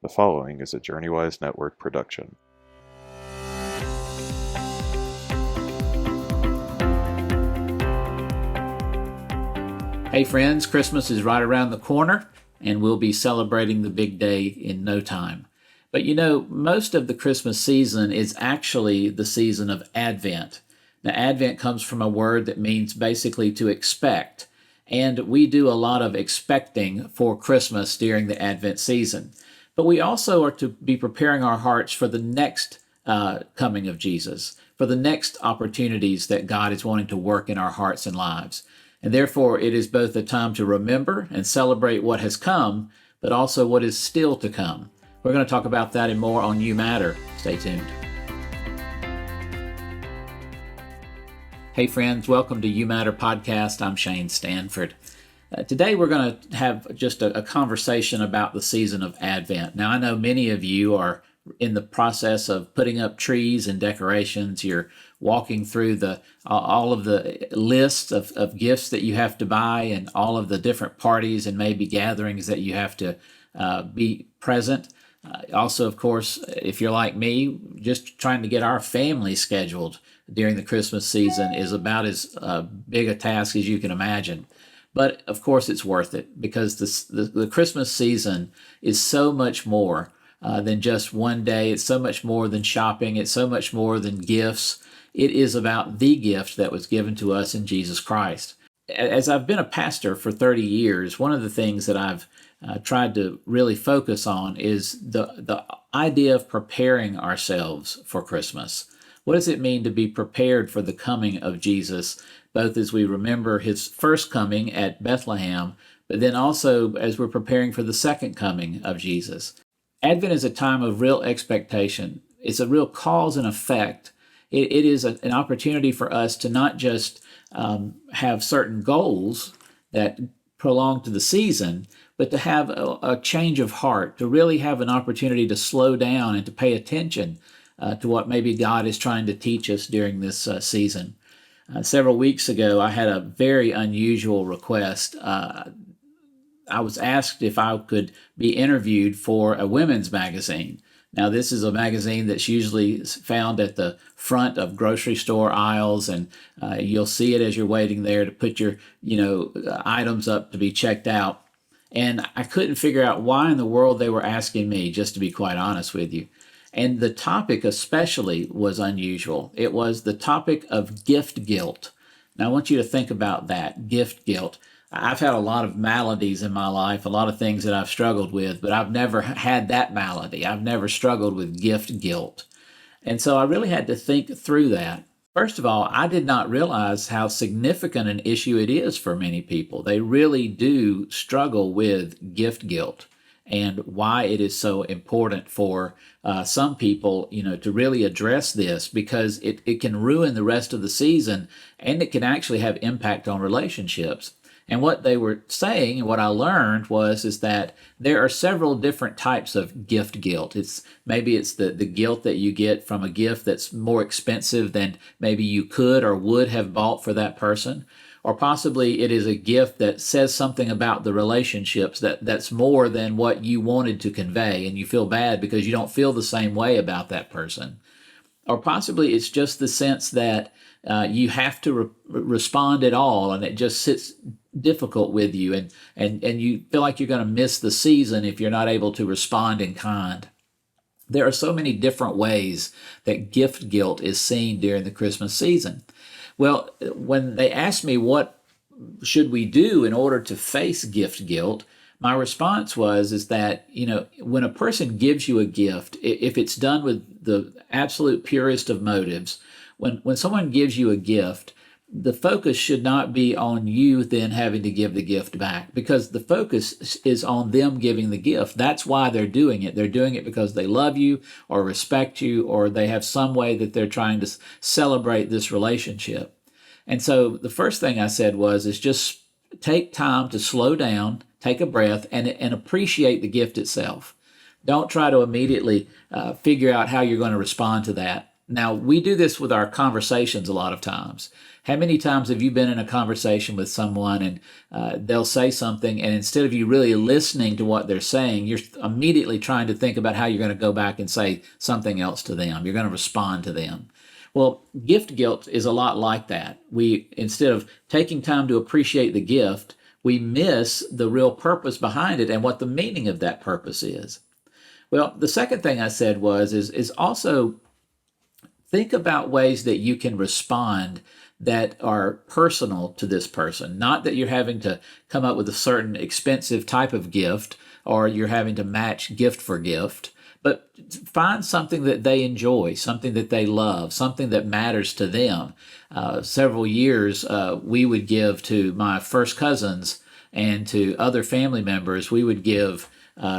The following is a JourneyWise Network production. Hey friends, Christmas is right around the corner, and we'll be celebrating the big day in no time. But you know, most of the Christmas season is actually the season of Advent. Now, Advent comes from a word that means basically to expect, and we do a lot of expecting for Christmas during the Advent season. But we also are to be preparing our hearts for the next coming of Jesus, for the next opportunities that God is wanting to work in our hearts and lives. And therefore, it is both a time to remember and celebrate what has come, but also what is still to come. We're going to talk about that and more on You Matter. Stay tuned. Hey friends, welcome to You Matter podcast. I'm Shane Stanford. Today we're going to have just a conversation about the season of Advent. Now, I know many of you are in the process of putting up trees and decorations. You're walking through all of the lists of gifts that you have to buy and all of the different parties and maybe gatherings that you have to be present. Also, of course, if you're like me, just trying to get our family scheduled during the Christmas season is about as big a task as you can imagine. But of course, it's worth it because the Christmas season is so much more than just one day. It's so much more than shopping. It's so much more than gifts. It is about the gift that was given to us in Jesus Christ. As I've been a pastor for 30 years, one of the things that I've tried to really focus on is the idea of preparing ourselves for Christmas. What does it mean to be prepared for the coming of Jesus, both as we remember his first coming at Bethlehem, but then also as we're preparing for the second coming of Jesus? Advent is a time of real expectation. It's a real cause and effect. It is an opportunity for us to not just have certain goals that prolong to the season, but to have a change of heart, to really have an opportunity to slow down and to pay attention to what maybe God is trying to teach us during this season. Several weeks ago, I had a very unusual request. I was asked if I could be interviewed for a women's magazine. Now, this is a magazine that's usually found at the front of grocery store aisles, and you'll see it as you're waiting there to put your, items up to be checked out. And I couldn't figure out why in the world they were asking me, just to be quite honest with you. And the topic especially was unusual. It was the topic of gift guilt. Now, I want you to think about that, gift guilt. I've had a lot of maladies in my life, a lot of things that I've struggled with, but I've never had that malady. I've never struggled with gift guilt. And so I really had to think through that. First of all, I did not realize how significant an issue it is for many people. They really do struggle with gift guilt and why it is so important for some people, to really address this because it can ruin the rest of the season and it can actually have impact on relationships. And what they were saying, and what I learned is that there are several different types of gift guilt. Maybe it's the guilt that you get from a gift that's more expensive than maybe you could or would have bought for that person. Or possibly it is a gift that says something about the relationships that's more than what you wanted to convey, and you feel bad because you don't feel the same way about that person. Or possibly it's just the sense that you have to respond at all, and it just sits difficult with you, and you feel like you're going to miss the season if you're not able to respond in kind. There are so many different ways that gift guilt is seen during the Christmas season. Well, when they asked me what should we do in order to face gift guilt, my response is that, when a person gives you a gift, if it's done with the absolute purest of motives, when someone gives you a gift, the focus should not be on you then having to give the gift back, because the focus is on them giving the gift. That's why they're doing it. They're doing it because they love you or respect you, or they have some way that they're trying to celebrate this relationship. And so the first thing I said is just take time to slow down, take a breath, and appreciate the gift itself. Don't try to immediately figure out how you're going to respond to that. Now, we do this with our conversations a lot of times. How many times have you been in a conversation with someone and they'll say something, and instead of you really listening to what they're saying, you're immediately trying to think about how you're going to go back and say something else to them. You're going to respond to them. Well, gift guilt is a lot like that. We, instead of taking time to appreciate the gift, we miss the real purpose behind it and what the meaning of that purpose is. Well, the second thing I said is also think about ways that you can respond that are personal to this person. Not that you're having to come up with a certain expensive type of gift or you're having to match gift for gift, but find something that they enjoy, something that they love, something that matters to them. Several years, we would give to my first cousins and to other family members, we would give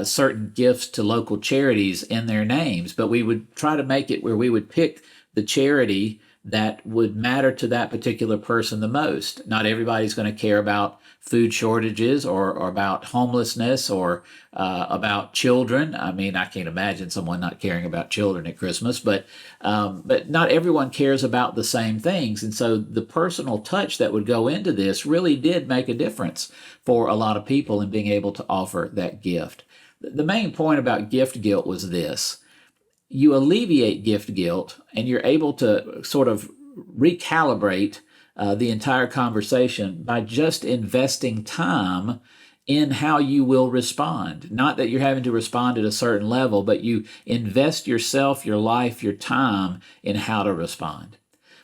certain gifts to local charities in their names, but we would try to make it where we would pick the charity that would matter to that particular person the most. Not everybody's going to care about food shortages or about homelessness or about children. I mean, I can't imagine someone not caring about children at Christmas, but not everyone cares about the same things. And so the personal touch that would go into this really did make a difference for a lot of people in being able to offer that gift. The main point about gift guilt was this. You alleviate gift guilt and you're able to sort of recalibrate the entire conversation by just investing time in how you will respond. Not that you're having to respond at a certain level, but you invest yourself, your life, your time in how to respond.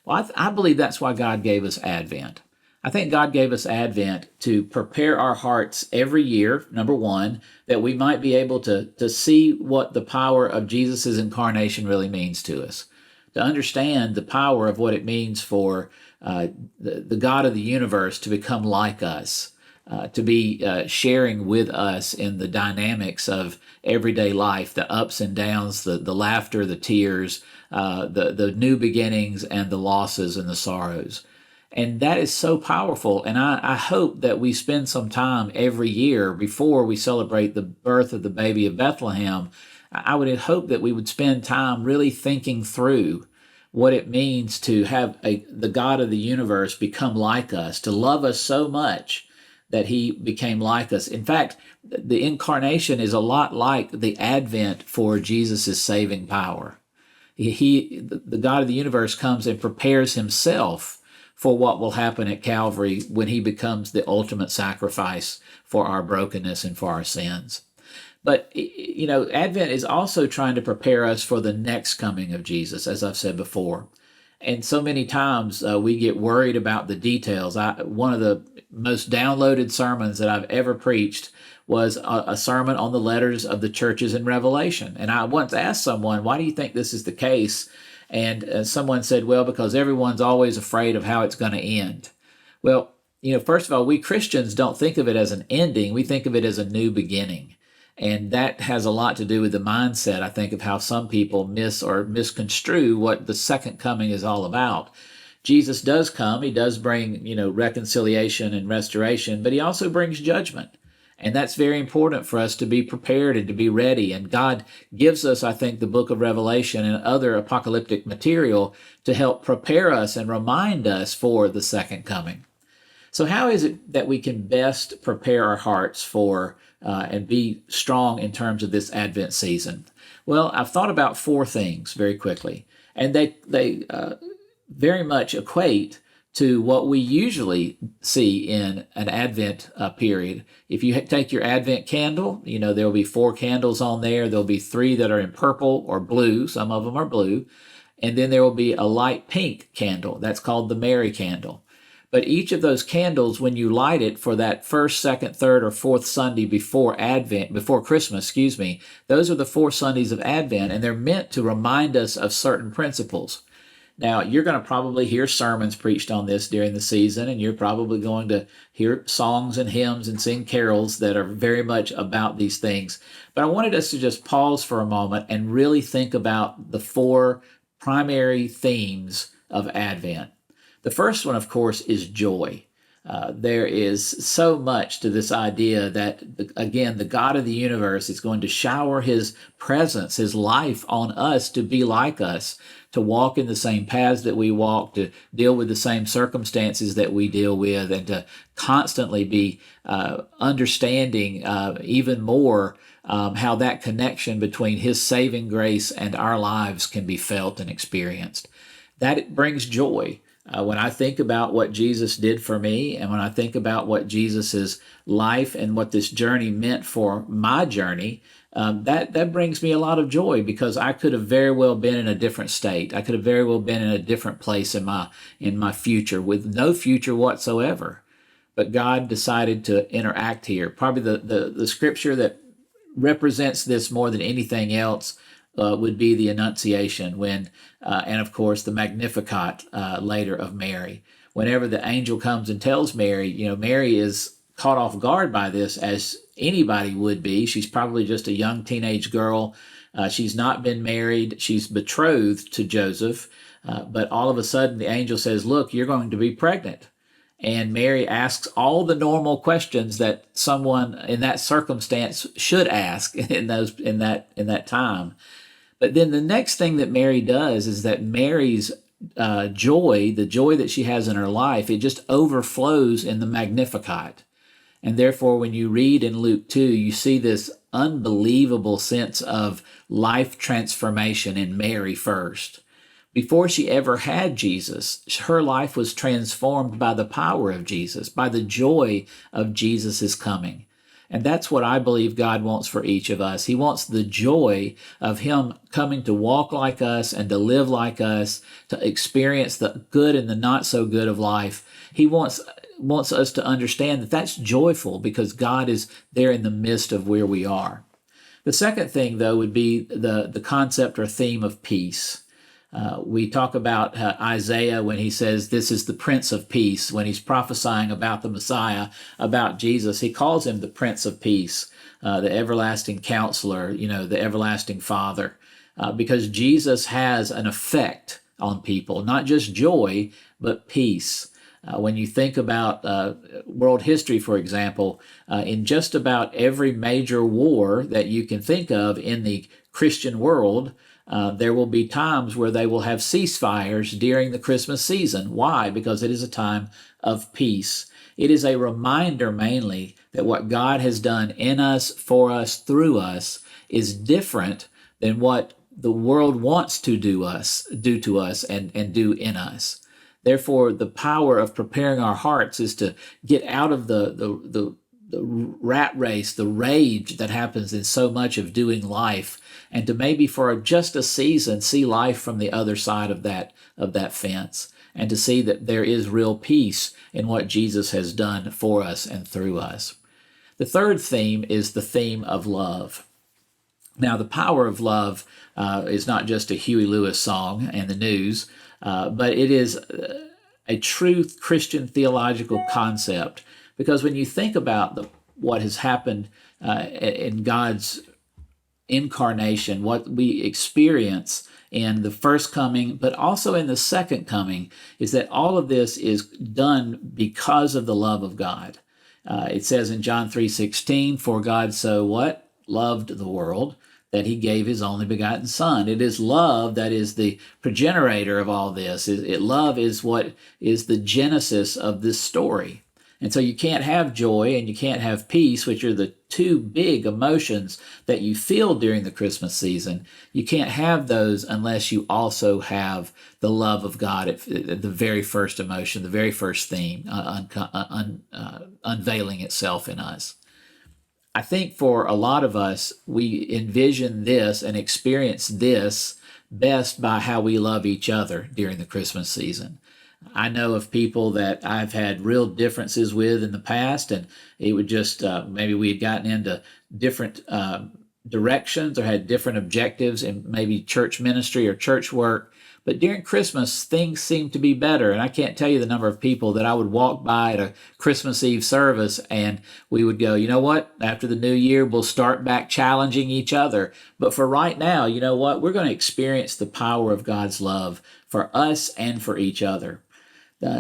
Well, I believe that's why God gave us Advent. I think God gave us Advent to prepare our hearts every year, number one, that we might be able to see what the power of Jesus' incarnation really means to us, to understand the power of what it means for the God of the universe to become like us, to be sharing with us in the dynamics of everyday life, the ups and downs, the laughter, the tears, the new beginnings, and the losses and the sorrows. And that is so powerful. And I hope that we spend some time every year before we celebrate the birth of the baby of Bethlehem. I would hope that we would spend time really thinking through what it means to have the God of the universe become like us, to love us so much that he became like us. In fact, the incarnation is a lot like the Advent for Jesus' saving power. The God of the universe comes and prepares himself for what will happen at Calvary when he becomes the ultimate sacrifice for our brokenness and for our sins. But, Advent is also trying to prepare us for the next coming of Jesus, as I've said before. And so many times we get worried about the details. One of the most downloaded sermons that I've ever preached was a sermon on the letters of the churches in Revelation. And I once asked someone, why do you think this is the case? And someone said, well, because everyone's always afraid of how it's going to end. Well, first of all, we Christians don't think of it as an ending. We think of it as a new beginning. And that has a lot to do with the mindset, I think, of how some people misconstrue what the second coming is all about. Jesus does come. He does bring, reconciliation and restoration, but he also brings judgment. And that's very important for us to be prepared and to be ready. And God gives us, I think, the book of Revelation and other apocalyptic material to help prepare us and remind us for the second coming. So how is it that we can best prepare our hearts for and be strong in terms of this Advent season? Well, I've thought about four things very quickly, and they very much equate to what we usually see in an Advent period. If you take your Advent candle, there will be 4 candles on there. There'll be 3 that are in purple or blue. Some of them are blue. And then there will be a light pink candle. That's called the Mary candle. But each of those candles, when you light it for that first, second, third, or fourth Sunday before Christmas, those are the 4 Sundays of Advent, and they're meant to remind us of certain principles. Now, you're going to probably hear sermons preached on this during the season, and you're probably going to hear songs and hymns and sing carols that are very much about these things. But I wanted us to just pause for a moment and really think about the 4 primary themes of Advent. The first one, of course, is joy. There is so much to this idea that, again, the God of the universe is going to shower his presence, his life on us to be like us, to walk in the same paths that we walk, to deal with the same circumstances that we deal with, and to constantly be understanding even more how that connection between his saving grace and our lives can be felt and experienced. That brings joy. When I think about what Jesus did for me, and when I think about what Jesus's life and what this journey meant for my journey, that brings me a lot of joy, because I could have very well been in a different state. I could have very well been in a different place in my future with no future whatsoever. But God decided to interact here. Probably the scripture that represents this more than anything else would be the Annunciation, when, and of course the Magnificat later of Mary. Whenever the angel comes and tells Mary, Mary is caught off guard by this, as anybody would be. She's probably just a young teenage girl. She's not been married. She's betrothed to Joseph. But all of a sudden the angel says, "Look, you're going to be pregnant." And Mary asks all the normal questions that someone in that circumstance should ask in that time. But then the next thing that Mary does is that Mary's joy, the joy that she has in her life, it just overflows in the Magnificat. And therefore, when you read in Luke 2, you see this unbelievable sense of life transformation in Mary first. Before she ever had Jesus, her life was transformed by the power of Jesus, by the joy of Jesus' coming. And that's what I believe God wants for each of us. He wants the joy of him coming to walk like us and to live like us, to experience the good and the not so good of life. He wants us to understand that that's joyful, because God is there in the midst of where we are. The second thing, though, would be the concept or theme of peace. We talk about Isaiah when he says this is the Prince of Peace. When he's prophesying about the Messiah, about Jesus, he calls him the Prince of Peace, the everlasting counselor, the everlasting Father, because Jesus has an effect on people, not just joy, but peace. When you think about world history, for example, in just about every major war that you can think of in the Christian world, there will be times where they will have ceasefires during the Christmas season. Why? Because it is a time of peace. It is a reminder mainly that what God has done in us, for us, through us is different than what the world wants to do to us and do in us. Therefore, the power of preparing our hearts is to get out of the rat race, the rage that happens in so much of doing life, and to maybe for just a season see life from the other side of that fence, and to see that there is real peace in what Jesus has done for us and through us. The third theme is the theme of love. Now, the power of love is not just a Huey Lewis song and the news, but it is a true Christian theological concept. Because when you think about what has happened in God's incarnation, what we experience in the first coming, but also in the second coming, is that all of this is done because of the love of God. It says in John 3:16, "For God so what? Loved the world, that he gave his only begotten Son." It is love that is the progenitor of all this. Love is what is the genesis of this story. And so you can't have joy and you can't have peace, which are the two big emotions that you feel during the Christmas season. You can't have those unless you also have the love of God at the very first emotion, the very first theme, unveiling itself in us. I think for a lot of us, we envision this and experience this best by how we love each other during the Christmas season. I know of people that I've had real differences with in the past, and it would just maybe we had gotten into different directions or had different objectives in maybe church ministry or church work. But during Christmas, things seem to be better. And I can't tell you the number of people that I would walk by at a Christmas Eve service and we would go, you know what, after the new year, we'll start back challenging each other. But for right now, you know what, we're going to experience the power of God's love for us and for each other.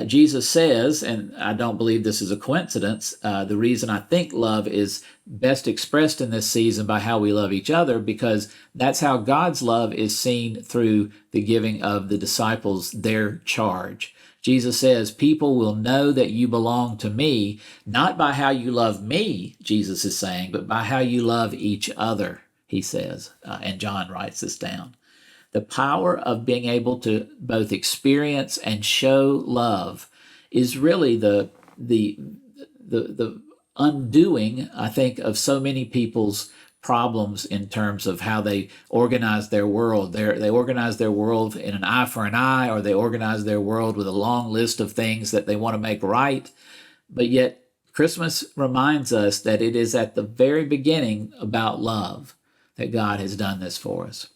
Jesus says, and I don't believe this is a coincidence, the reason I think love is best expressed in this season by how we love each other, because that's how God's love is seen through the giving of the disciples their charge. Jesus says, people will know that you belong to me, not by how you love me, Jesus is saying, but by how you love each other, he says. And John writes this down. The power of being able to both experience and show love is really the undoing, I think, of so many people's problems in terms of how they organize their world. They organize their world in an eye for an eye, or they organize their world with a long list of things that they want to make right. But yet, Christmas reminds us that it is at the very beginning about love that God has done this for us.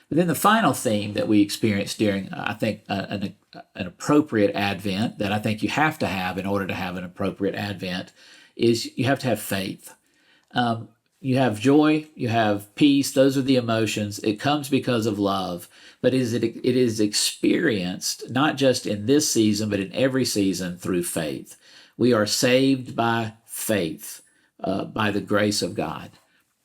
But then the final theme that we experience during, I think, an appropriate Advent, that I think you have to have in order to have an appropriate Advent, is you have to have faith. You have joy, you have peace. Those are the emotions. It comes because of love, but it is experienced not just in this season, but in every season through faith. We are saved by faith, by the grace of God.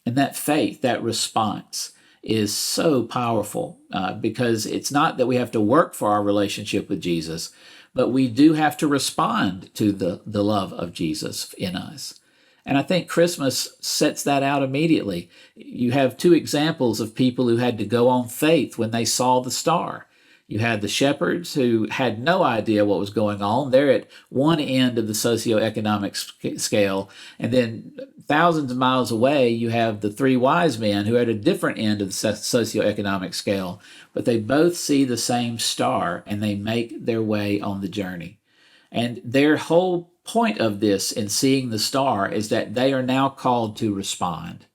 And that faith, that response, is so powerful because it's not that we have to work for our relationship with Jesus, but we do have to respond to the love of Jesus in us. And I think Christmas sets that out immediately. You have two examples of people who had to go on faith when they saw the star. You had the shepherds who had no idea what was going on. They're at one end of the socioeconomic scale. And then thousands of miles away, you have the three wise men who are at a different end of the socioeconomic scale. But they both see the same star and they make their way on the journey. And their whole point of this in seeing the star is that they are now called to respond.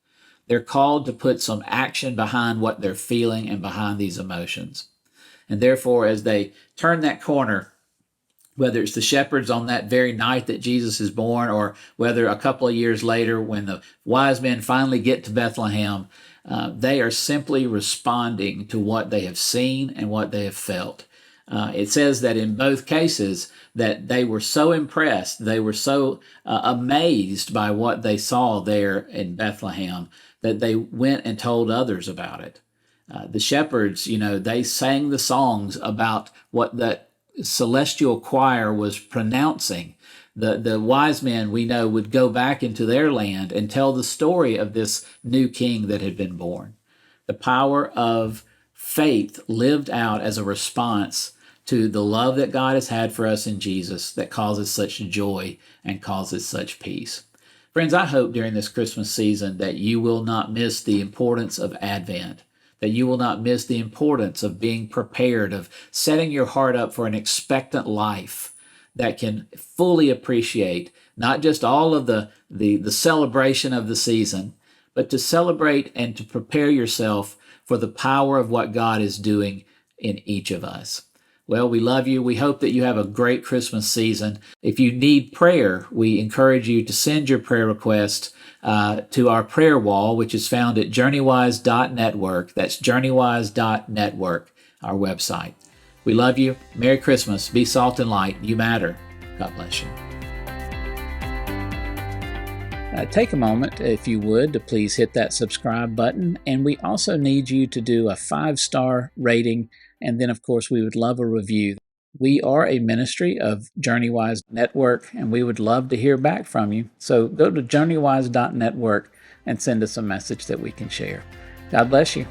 They're called to put some action behind what they're feeling and behind these emotions. And therefore, as they turn that corner, whether it's the shepherds on that very night that Jesus is born, or whether a couple of years later when the wise men finally get to Bethlehem, they are simply responding to what they have seen and what they have felt. It says that in both cases that they were so impressed, they were so amazed by what they saw there in Bethlehem that they went and told others about it. The shepherds, they sang the songs about what that celestial choir was pronouncing. The wise men, we know, would go back into their land and tell the story of this new king that had been born. The power of faith lived out as a response to the love that God has had for us in Jesus that causes such joy and causes such peace. Friends, I hope during this Christmas season that you will not miss the importance of Advent, that you will not miss the importance of being prepared, of setting your heart up for an expectant life that can fully appreciate not just all of the celebration of the season, but to celebrate and to prepare yourself for the power of what God is doing in each of us. Well, we love you. We hope that you have a great Christmas season. If you need prayer, we encourage you to send your prayer request to our prayer wall, which is found at journeywise.network. That's journeywise.network, our website. We love you. Merry Christmas. Be salt and light. You matter. God bless you. Take a moment, if you would, to please hit that subscribe button. And we also need you to do a 5-star rating. And then, of course, we would love a review. We are a ministry of JourneyWise Network, and we would love to hear back from you. So go to journeywise.network and send us a message that we can share. God bless you.